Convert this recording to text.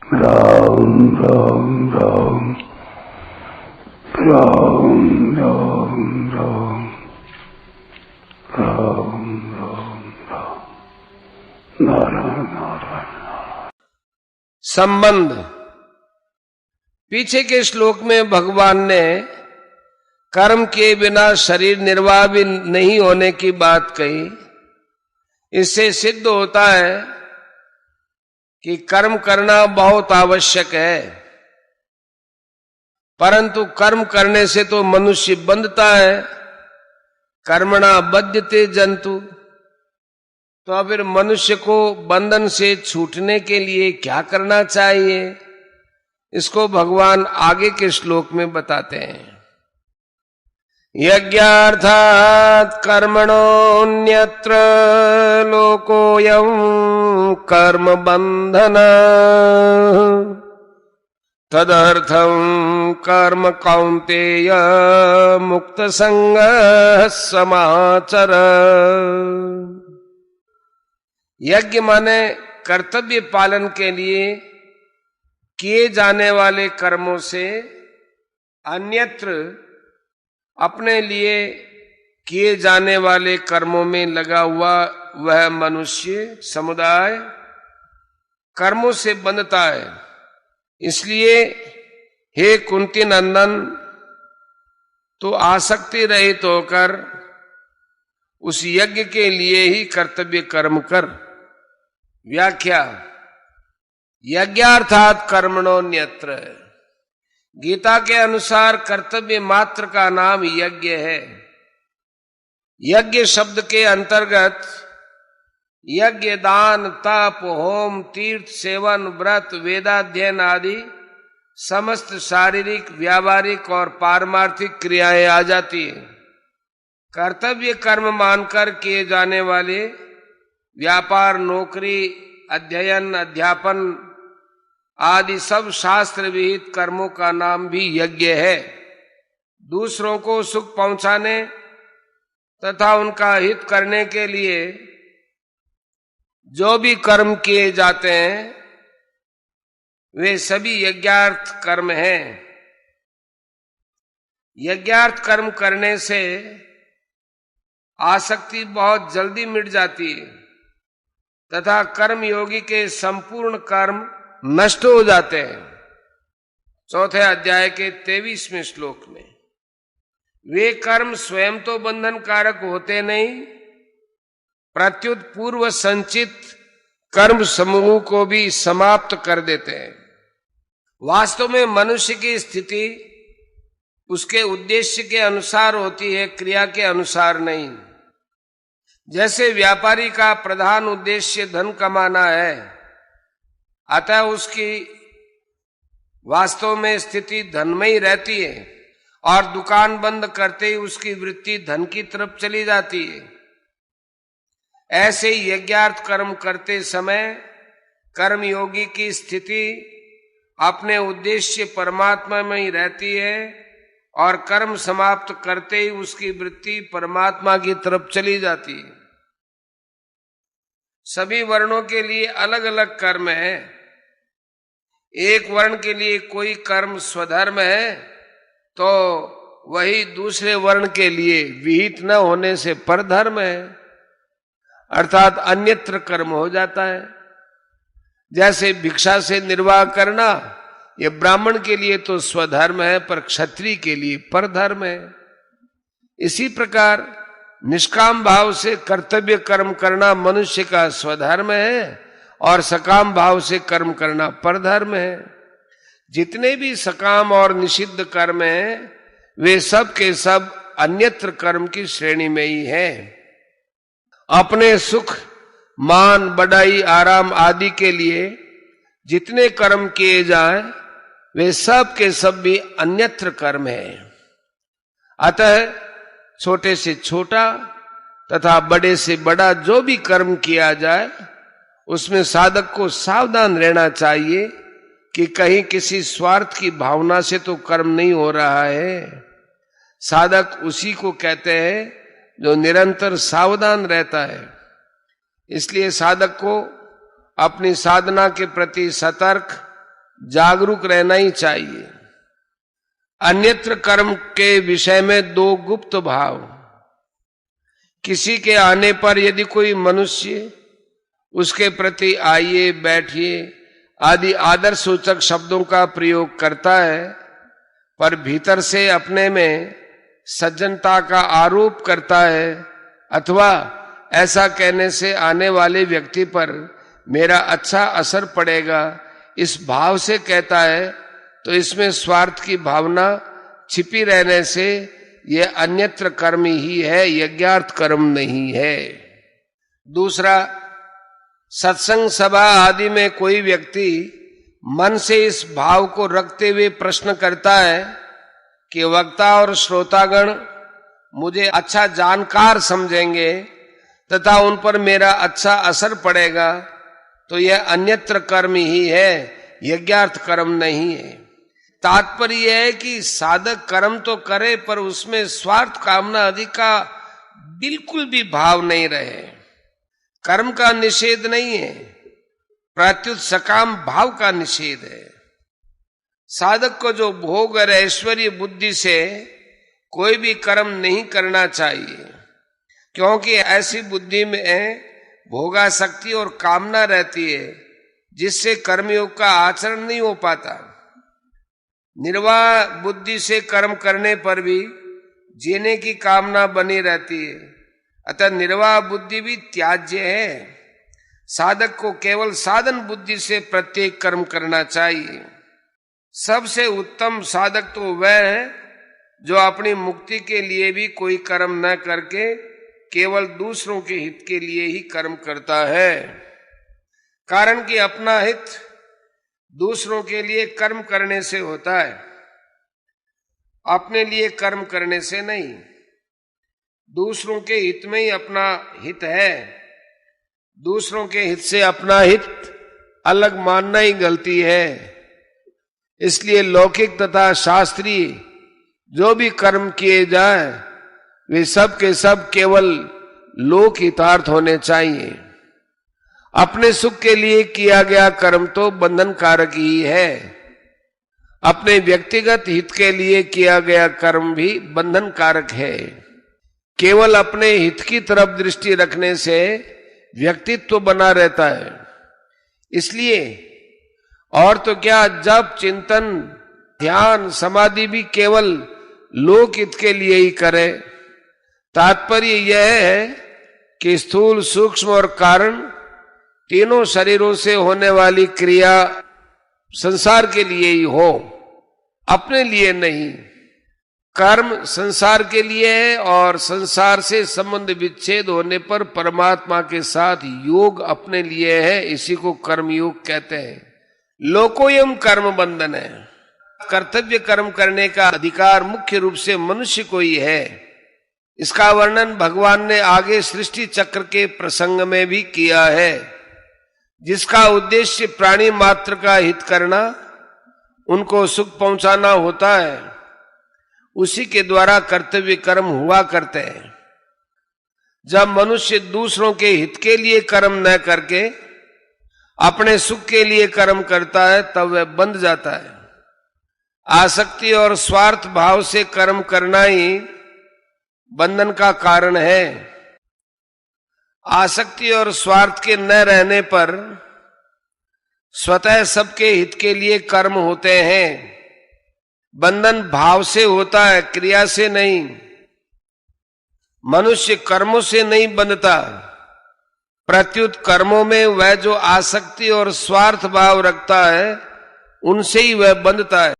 राम राम राम राम राम राम राम राम राम नारायण नारायण। संबंध। पीछे के श्लोक में भगवान ने कर्म के बिना शरीर निर्वाह भी नहीं होने की बात कही। इससे सिद्ध होता है कि कर्म करना बहुत आवश्यक है, परंतु कर्म करने से तो मनुष्य बंधता है। कर्मणा बध्यते जंतु। तो फिर मनुष्य को बंधन से छूटने के लिए क्या करना चाहिए, इसको भगवान आगे के श्लोक में बताते हैं। यज्ञार्थात् कर्मणोऽन्यत्र लोकोऽयं कर्म बंधन तदर्थं कर्म कौन्तेय मुक्त संगः समाचर। यज्ञ माने कर्तव्य पालन के लिए किए जाने वाले कर्मों से अन्यत्र अपने लिए किए जाने वाले कर्मों में लगा हुआ वह मनुष्य समुदाय कर्मों से बंधता है। इसलिए हे कुंती नंदन, तो आसक्ति रहित होकर उस यज्ञ के लिए ही कर्तव्य कर्म कर। व्याख्या। यज्ञार्थात् कर्मणोऽन्यत्र। गीता के अनुसार कर्तव्य मात्र का नाम यज्ञ है। यज्ञ शब्द के अंतर्गत यज्ञ, दान, तप, होम, तीर्थ सेवन, व्रत, वेदाध्ययन आदि समस्त शारीरिक, व्यावहारिक और पारमार्थिक क्रियाएं आ जाती है। कर्तव्य कर्म मानकर किए जाने वाले व्यापार, नौकरी, अध्ययन, अध्यापन आदि सब शास्त्र विहित कर्मों का नाम भी यज्ञ है। दूसरों को सुख पहुंचाने तथा उनका हित करने के लिए जो भी कर्म किए जाते हैं वे सभी यज्ञार्थ कर्म हैं। यज्ञार्थ कर्म करने से आसक्ति बहुत जल्दी मिट जाती है तथा कर्म योगी के संपूर्ण कर्म नष्ट हो जाते हैं। चौथे अध्याय के 23वें श्लोक में वे कर्म स्वयं तो बंधन कारक होते नहीं, प्रत्युत पूर्व संचित कर्म समूह को भी समाप्त कर देते हैं। वास्तव में मनुष्य की स्थिति उसके उद्देश्य के अनुसार होती है, क्रिया के अनुसार नहीं। जैसे व्यापारी का प्रधान उद्देश्य धन कमाना है, अतः उसकी वास्तव में स्थिति धन में ही रहती है और दुकान बंद करते ही उसकी वृत्ति धन की तरफ चली जाती है। ऐसे ही यज्ञार्थ कर्म करते समय कर्मयोगी की स्थिति अपने उद्देश्य परमात्मा में ही रहती है और कर्म समाप्त करते ही उसकी वृत्ति परमात्मा की तरफ चली जाती है। सभी वर्णों के लिए अलग अलग कर्म है। एक वर्ण के लिए कोई कर्म स्वधर्म है तो वही दूसरे वर्ण के लिए विहित न होने से परधर्म है, अर्थात अन्यत्र कर्म हो जाता है। जैसे भिक्षा से निर्वाह करना ये ब्राह्मण के लिए तो स्वधर्म है पर क्षत्रिय के लिए परधर्म है। इसी प्रकार निष्काम भाव से कर्तव्य कर्म करना मनुष्य का स्वधर्म है और सकाम भाव से कर्म करना परधर्म है। जितने भी सकाम और निषिद्ध कर्म हैं वे सब के सब अन्यत्र कर्म की श्रेणी में ही है। अपने सुख, मान, बढ़ाई, आराम आदि के लिए जितने कर्म किए जाएं वे सब के सब भी अन्यत्र कर्म है। अतः छोटे से छोटा तथा बड़े से बड़ा जो भी कर्म किया जाए उसमें साधक को सावधान रहना चाहिए कि कहीं किसी स्वार्थ की भावना से तो कर्म नहीं हो रहा है। साधक उसी को कहते हैं जो निरंतर सावधान रहता है। इसलिए साधक को अपनी साधना के प्रति सतर्क जागरूक रहना ही चाहिए। अन्यत्र कर्म के विषय में दो गुप्त भाव। किसी के आने पर यदि कोई मनुष्य उसके प्रति आइए, बैठिए आदि आदर सूचक शब्दों का प्रयोग करता है, पर भीतर से अपने में सज्जनता का आरोप करता है, अथवा ऐसा कहने से आने वाले व्यक्ति पर मेरा अच्छा असर पड़ेगा, इस भाव से कहता है, तो इसमें स्वार्थ की भावना छिपी रहने से यह अन्यत्र कर्म ही है, यज्ञार्थ कर्म नहीं है। दूसरा, सत्संग सभा आदि में कोई व्यक्ति मन से इस भाव को रखते हुए प्रश्न करता है कि वक्ता और श्रोतागण मुझे अच्छा जानकार समझेंगे तथा उन पर मेरा अच्छा असर पड़ेगा, तो यह अन्यत्र कर्म ही है, यज्ञार्थ कर्म नहीं है। तात्पर्य यह है कि साधक कर्म तो करे पर उसमें स्वार्थ कामना आदि का बिल्कुल भी भाव नहीं रहे। कर्म का निषेध नहीं है, प्रत्युत सकाम भाव का निषेध है। साधक को जो भोग और ऐश्वर्य बुद्धि से कोई भी कर्म नहीं करना चाहिए, क्योंकि ऐसी बुद्धि में भोगासक्ति और कामना रहती है जिससे कर्मयोग का आचरण नहीं हो पाता। निर्वाह बुद्धि से कर्म करने पर भी जीने की कामना बनी रहती है, अतः निर्वाह बुद्धि भी त्याज्य है। साधक को केवल साधन बुद्धि से प्रत्येक कर्म करना चाहिए। सबसे उत्तम साधक तो वह है जो अपनी मुक्ति के लिए भी कोई कर्म न करके केवल दूसरों के हित के लिए ही कर्म करता है। कारण कि अपना हित दूसरों के लिए कर्म करने से होता है, अपने लिए कर्म करने से नहीं। दूसरों के हित में ही अपना हित है, दूसरों के हित से अपना हित अलग मानना ही गलती है। इसलिए लौकिक तथा शास्त्रीय जो भी कर्म किए जाए वे सब के सब केवल लोक हितार्थ होने चाहिए। अपने सुख के लिए किया गया कर्म तो बंधन कारक ही है, अपने व्यक्तिगत हित के लिए किया गया कर्म भी बंधन कारक है। केवल अपने हित की तरफ दृष्टि रखने से व्यक्तित्व बना रहता है। इसलिए और तो क्या, जब चिंतन ध्यान समाधि भी केवल लोक हित के लिए ही करे। तात्पर्य यह है कि स्थूल सूक्ष्म और कारण तीनों शरीरों से होने वाली क्रिया संसार के लिए ही हो, अपने लिए नहीं। कर्म संसार के लिए है और संसार से संबंध विच्छेद होने पर परमात्मा के साथ योग अपने लिए है। इसी को कर्म योग कहते हैं। लोकोयम कर्म बंधन है। कर्तव्य कर्म करने का अधिकार मुख्य रूप से मनुष्य को ही है। इसका वर्णन भगवान ने आगे सृष्टि चक्र के प्रसंग में भी किया है, जिसका उद्देश्य प्राणी मात्र का हित करना, उनको सुख पहुंचाना होता है। उसी के द्वारा कर्तव्य कर्म हुआ करते हैं। जब मनुष्य दूसरों के हित के लिए कर्म न करके अपने सुख के लिए कर्म करता है, तब वह बंध जाता है। आसक्ति और स्वार्थ भाव से कर्म करना ही बंधन का कारण है। आसक्ति और स्वार्थ के न रहने पर स्वतः सबके हित के लिए कर्म होते हैं। बंधन भाव से होता है, क्रिया से नहीं। मनुष्य कर्मों से नहीं बंधता, प्रत्युत कर्मों में वह जो आसक्ति और स्वार्थ भाव रखता है, उनसे ही वह बंधता है।